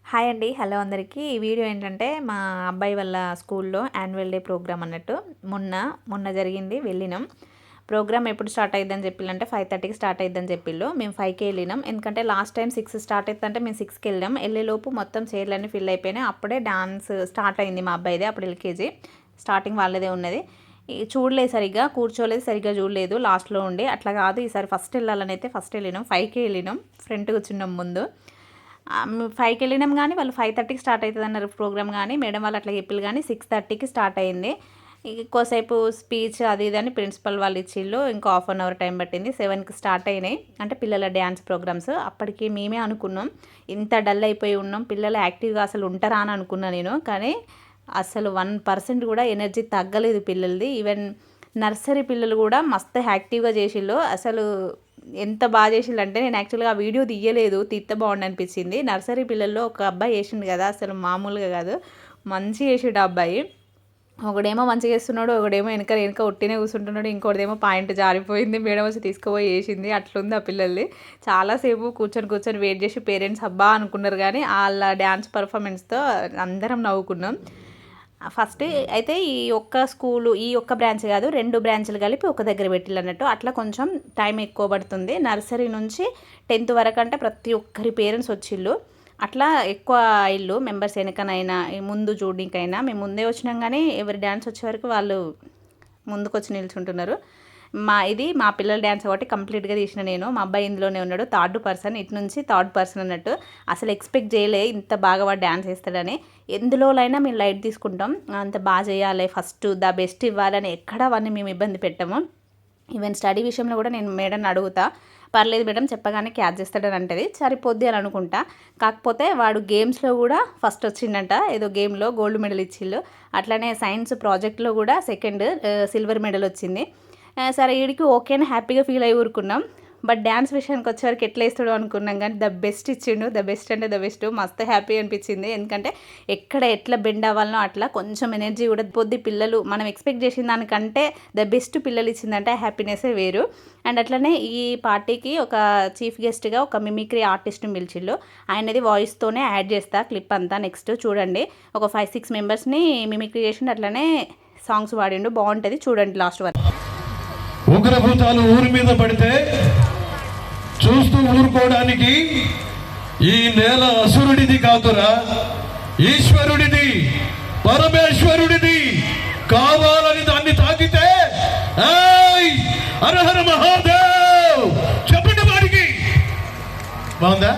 Hi అండి. Hello అందరికీ. ఈ వీడియో ఏంటంటే మా అబ్బాయి వాళ్ళ స్కూల్లో యాన్యువల్ డే ప్రోగ్రామ్ అన్నట్టు. మొన్న జరిగింది, వెళ్ళినాం. ప్రోగ్రామ్ ఎప్పుడు స్టార్ట్ అయిద్దని చెప్పిల్లంటే 5:30కి స్టార్ట్ అయిద్దని చెప్పిళ్ళు. మేము 5కే వెళ్ళినాం. ఎందుకంటే లాస్ట్ టైం 6 స్టార్ట్ అవుతుందంటే మేము 6కి వెళ్ళాం. వెళ్ళేలోపు మొత్తం చైర్లన్నీ ఫిల్ అయిపోయినాయి. అప్పుడే డాన్స్ స్టార్ట్ అయింది మా అబ్బాయిదే. అప్పుడు ఎల్కేజీ స్టార్టింగ్ వాళ్ళదే ఉన్నది. చూడలేదు, సరిగ్గా కూర్చోలేదు, సరిగ్గా చూడలేదు, లాస్ట్లో ఉండి. అట్లా కాదు, ఈసారి ఫస్ట్ వెళ్ళాలని అయితే ఫస్ట్ వెళ్ళినాం. 5కే వెళ్ళినాం. ఫ్రంట్ కూర్చున్నాం ముందు. 5కి వెళ్ళినాం, కానీ వాళ్ళు 5:30కి స్టార్ట్ అవుతుంది అన్నారు ప్రోగ్రామ్. కానీ మేడం వాళ్ళు అట్లా చెప్పిళ్ళు, కానీ 6:30కి స్టార్ట్ అయింది. ఎక్కువసేపు స్పీచ్ అది ఇది అని ప్రిన్సిపల్ వాళ్ళు ఇచ్చిళ్ళు. ఇంకో ½ అన్ అవర్ టైం పట్టింది. 7కి స్టార్ట్ అయినాయి, అంటే పిల్లల డ్యాన్స్ ప్రోగ్రామ్స్. అప్పటికి మేమే అనుకున్నాం ఇంత డల్ అయిపోయి ఉన్నాం, పిల్లలు యాక్టివ్గా అసలు ఉంటారా అని అనుకున్నా నేను. కానీ అసలు 1% కూడా ఎనర్జీ తగ్గలేదు పిల్లలది. ఈవెన్ నర్సరీ పిల్లలు కూడా మస్తు యాక్టివ్గా చేసిళ్ళు. అసలు ఎంత బాగా చేసిళ్ళు అంటే, నేను యాక్చువల్గా ఆ వీడియో తీయలేదు, తీస్తే బాగుండు అనిపించింది. నర్సరీ పిల్లల్లో ఒక అబ్బాయి చేసిండు కదా, అసలు మామూలుగా కాదు, మంచిగా చేసిండు ఆ అబ్బాయి. ఒకడేమో మంచిగా చేస్తున్నాడు, ఒకడేమో వెనక ఒట్టినే కూర్చుంటున్నాడు, ఇంకోటిదేమో పాయింట్ జారిపోయింది, మేడం వచ్చి తీసుకుపోయి వేసింది. అట్లుంది ఆ పిల్లల్ది. చాలాసేపు కూర్చొని వెయిట్ చేసి పేరెంట్స్ అబ్బా అనుకున్నారు. కానీ వాళ్ళ డ్యాన్స్ పర్ఫార్మెన్స్తో అందరం నవ్వుకున్నాం. ఫస్ట్ అయితే ఈ ఒక్క బ్రాంచ్ కాదు, 2 బ్రాంచ్లు కలిపి ఒక దగ్గర పెట్టిల్లు అన్నట్టు. అట్లా కొంచెం టైం ఎక్కువ పడుతుంది. నర్సరీ నుంచి 10th వరకు అంటే ప్రతి ఒక్కరి పేరెంట్స్ వచ్చిళ్ళు. అట్లా ఎక్కువ ఇల్లు మెంబర్స్ వెనకనైనా ముందు చూడడానికైనా. మేము ముందే వచ్చినాం, కానీ ఎవరి డ్యాన్స్ వచ్చే వరకు వాళ్ళు ముందుకు వచ్చి నిల్చుంటున్నారు. మా పిల్లల డ్యాన్స్ కాబట్టి కంప్లీట్గా తీసిన నేను. మా అబ్బాయి ఇందులోనే ఉన్నాడు, 3rd పర్సన్. ఇటు నుంచి 3rd పర్సన్ అన్నట్టు. అసలు ఎక్స్పెక్ట్ చేయలే ఇంత బాగా వాడు డ్యాన్స్ వేస్తాడని. ఎందులోనైనా మేము లైట్ తీసుకుంటాం, అంత బాగా చేయాలి, ఫస్ట్ ద బెస్ట్ ఇవ్వాలని ఎక్కడ అవన్నీ మేము ఇబ్బంది పెట్టాము. ఈవెన్ స్టడీ విషయంలో కూడా నేను మేడంని అడుగుతా, పర్లేదు మేడం చెప్పగానే క్యాచ్ చేస్తాడని అంటది. సరిపోద్ది అని అనుకుంటా. కాకపోతే వాడు గేమ్స్లో కూడా ఫస్ట్ వచ్చిండంట. ఏదో గేమ్లో గోల్డ్ మెడల్ ఇచ్చిళ్ళు. అట్లనే సైన్స్ ప్రాజెక్ట్లో కూడా 2nd సిల్వర్ మెడల్ వచ్చింది. సరే వీడికి ఓకేనా, హ్యాపీగా ఫీల్ అయ్యి ఊరుకున్నాం. బట్ డ్యాన్స్ విషయానికి వచ్చేవరకు ఎట్లా వేస్తాడో అనుకున్నాం, కానీ ద బెస్ట్ ఇచ్చిండు. ద బెస్ట్ అంటే ద బెస్ట్. మస్తు హ్యాపీ అనిపించింది. ఎందుకంటే ఎక్కడ ఎట్లా బెండ్ అవ్వాలనో అట్లా కొంచెం ఎనర్జీ కూడా పొద్దు పిల్లలు మనం ఎక్స్పెక్ట్ చేసిన దానికంటే ద బెస్ట్ పిల్లలు ఇచ్చిందంటే హ్యాపీనెస్సే వేరు. అండ్ అట్లనే ఈ పార్టీకి ఒక చీఫ్ గెస్ట్గా ఒక మిమిక్రీ ఆర్టిస్ట్ని పిలిచిళ్ళు. ఆయనది వాయిస్తోనే యాడ్ చేస్తా క్లిప్ అంతా. నెక్స్ట్ చూడండి, ఒక 5-6 మెంబర్స్ని మిమిక్రీ చేసిండు. అట్లనే సాంగ్స్ పాడిండు, బాగుంటుంది, చూడండి లాస్ట్ వరకు. ఉగ్రభూతాలు ఊరి మీద పడితే చూస్తూ ఊరుకోవడానికి ఈ నేల అసురుడిది కాదురా, ఈశ్వరుడిది, పరమేశ్వరుడిది. కావాలని దాన్ని తాకితే హరహర మహాదేవ్ చెప్పండి వాడికి. బాగుందా?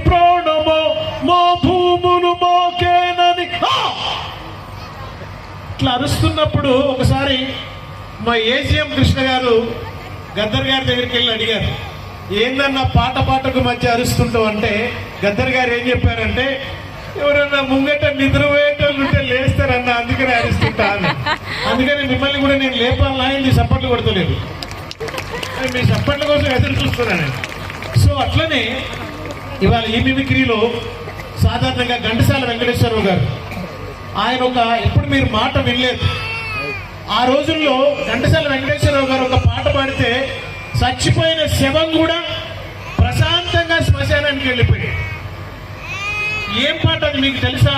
ప్రాణమో మా భూములు మాకేనని ఇట్లా అరుస్తున్నప్పుడు ఒకసారి మా ఏజీఎం కృష్ణ గారు గద్దర్ గారి దగ్గరికి వెళ్ళి అడిగారు, ఏందన్నా పాటకు మధ్య అరుస్తుంటావు అంటే, గద్దర్ గారు ఏం చెప్పారంటే, ఎవరన్నా ముంగట నిద్రపోయేటోళ్ళు ఉంటే లేస్తారన్నా, అందుకనే అరుస్తుంటా అని. అందుకని మిమ్మల్ని కూడా నేను లేపాలని ఆయన సప్పట్లు కొడతలేదు, మీ సప్పట్ల కోసం ఎదురు చూస్తున్నాను. సో అట్లనే ఇవాళ ఈ మిమిక్రీలో సాధారణంగా ఘంటసాల వెంకటేశ్వరరావు గారు, ఆయన ఎప్పుడు మీరు మాట వినలేదు. ఆ రోజుల్లో ఘంటసాల వెంకటేశ్వరరావు గారు ఒక పాట పాడితే చచ్చిపోయిన శవం కూడా ప్రశాంతంగా శ్మశానానికి వెళ్ళిపోయాడు. ఏం పాట అది మీకు తెలుసా?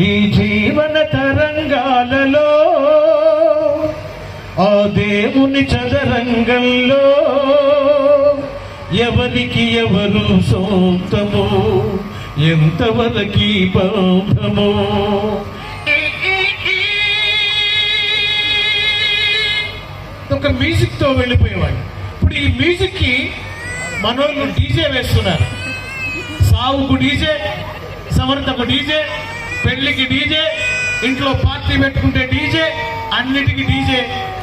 ఈ జీవన తరంగాలలో ఆ దేవుని చదరంగంలో ఎవరికి ఎవరు సొంతమో ఎంతవరకు బంధమో. ఒక మ్యూజిక్ తో వెళ్ళిపోయేవాడు. ఇప్పుడు ఈ మ్యూజిక్ కి మనోళ్ళు డీజే వేస్తున్నారు. సావుకు డీజే, సమర్థకు డీజే, పెళ్లికి డీజే, ఇంట్లో పార్టీ పెట్టుకుంటే డీజే, అన్నిటికీ డీజే.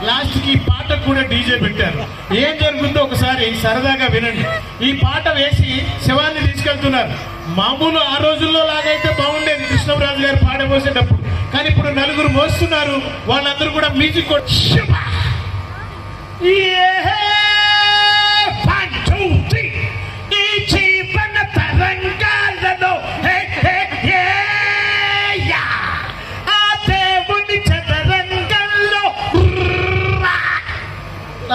లాస్ట్ కి పాటకు కూడా డీజే పెట్టారు. ఏం జరుగుతుందో ఒకసారి సరదాగా వినండి. ఈ పాట వేసి శవాన్ని తీసుకెళ్తున్నారు. మామూలు ఆ రోజుల్లో లాగైతే బాగుండేది కృష్ణరాజు గారు పాడబోసేటప్పుడు, కానీ ఇప్పుడు 4 మోస్తున్నారు. వాళ్ళందరూ కూడా మ్యూజిక్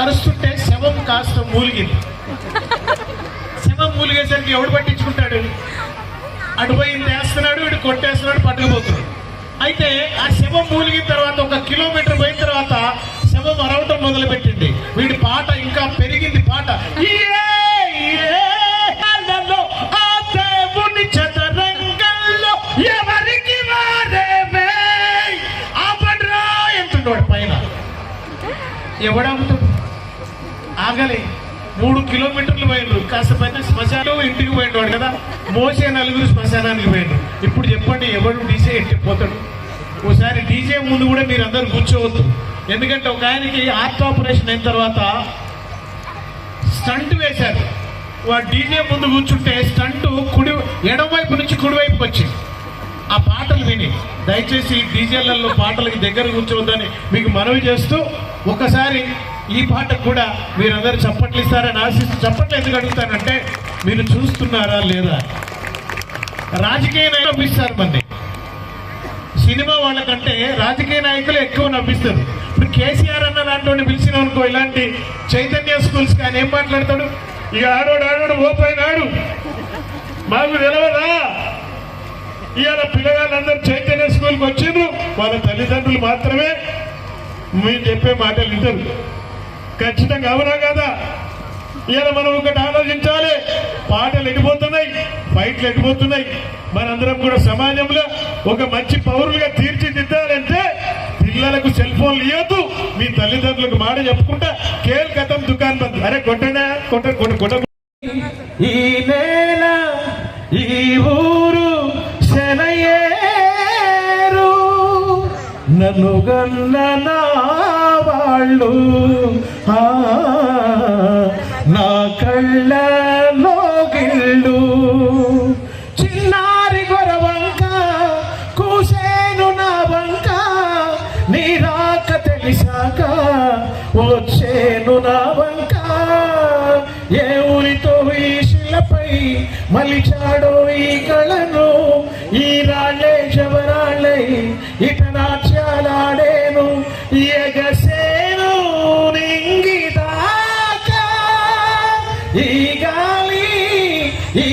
అరుస్తుంటే శవం కాస్త మూలిగింది. శవం మూలిగేసరికి ఎవడు పట్టించుకుంటాడు? అటుపోయి వేస్తున్నాడు, వీడు కొట్టేస్తున్నాడు, పట్టుకుపోతున్నాడు. అయితే ఆ శవం మూలిగిన తర్వాత 1 కిలోమీటర్ పోయిన తర్వాత శవం అరవటం మొదలుపెట్టింది. వీడి పాట ఇంకా పెరిగింది. పాట ఆ దేవుని చదరంగంలో ఎవరికి ఆపడ్రా ఎంతుండవాడు పైన. ఎవడవుతాడు? ఆగలే. 3 కిలోమీటర్లు పోయిండ్రు. కాస్త పైన శ్మశానం ఇంటికి పోయిండు కదా, మోసే 4 శ్మశానానికి పోయిండ్రు. ఇప్పుడు చెప్పండి, ఎవడు డీజే ఇంటికి పోతాడు? ఓసారి డీజే ముందు కూడా మీరు అందరూ కూర్చోవద్దు. ఎందుకంటే ఒక ఆయనకి హార్ట్ ఆపరేషన్ అయిన తర్వాత స్టంట్ వేశారు. వాడు డీజే ముందు కూర్చుంటే స్టంట్ ఎడమవైపు నుంచి కుడివైపుకి వచ్చింది. ఆ పాటలు విని దయచేసి డీజేలలో పాటలకి దగ్గర కూర్చోవద్దని మీకు మనవి చేస్తూ, ఒకసారి ఈ పాటకు కూడా మీరందరూ చప్పట్లు ఇస్తారని ఆశిస్తూ, చప్పట్లు ఎందుకు అడుగుతానంటే మీరు చూస్తున్నారా లేదా? రాజకీయ నాయకులు నవ్విస్తారు మంది, సినిమా వాళ్ళకంటే రాజకీయ నాయకులు ఎక్కువ నవ్విస్తారు. ఇప్పుడు కేసీఆర్ అన్న దాంట్లో పిలిచిన అనుకో, ఇలాంటి చైతన్య స్కూల్స్ కానీ ఏం మాట్లాడతాడు? ఇక ఆడోడు ఓపోయినాడు, మాకు తెలవదా? ఇవాళ పిల్లగాళ్ళందరూ చైతన్య స్కూల్కి వచ్చిండ్రు, వాళ్ళ తల్లిదండ్రులు మాత్రమే మీరు చెప్పే మాటలు వింటారు. ఖచ్చితంగా అవునా కదా? ఇవాళ మనం ఒకటి ఆలోచించాలి. పాటలు ఎడిపోతున్నాయి, ఫైట్లు ఎడిపోతున్నాయి. మనందరం కూడా సమాజంలో ఒక మంచి పౌరులుగా తీర్చిదిద్దాలంటే పిల్లలకు సెల్ ఫోన్లు ఇవ్వద్దు. మీ తల్లిదండ్రులకు మాట చెప్పుకుంటా కేల్ కథం దుకాన్ బంద్. అరే కొట్టనా కొట్ట. ఈ నేల ఈ ఊరు శనయేరు, నన్ను గన్న నా వాళ్ళు నా కళ్ళలో గిళ్ళు. చిన్నారి గొరవంక కూసేను నా వంక, నీ రాక తెలిసాక వచ్చేను నా వంక. ఏ ఊరితో ఈ శిలపై మలిచాడో ఈ కళను, ఈ రాళ్ళే శవరాళ్ళై ఇట నాట్యాలాడేను ఎగసేను నింగిదాకా. ఈ గాలి ఈ